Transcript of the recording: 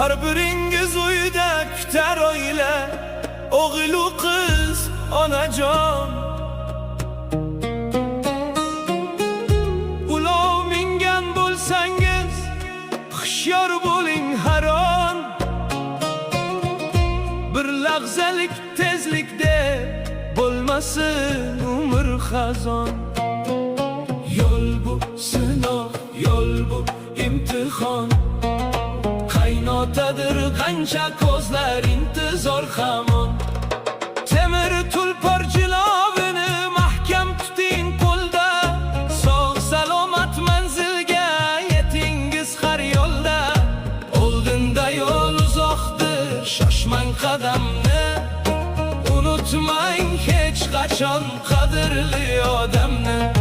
Har biringiz uyda kutar oila, o'g'il-u qiz, onajon. Ulov mingan bo'lsangiz, hushyor bo'ling har on. Bir lahzalik tezlikda bo'lmasin umr xazon. Yo'l bu sinov, yo'l bu imtihon. Qaynotadir qancha ko'zlar intizor hamon. Temir tulpor jilovini mahkam tuting qo'lda. Sog' salomat manzilga yetingiz har yo'lda. Oldinda yo'l uzoqdir, shoshmang qadamni. Unutmang hech qachon qadrli odamni.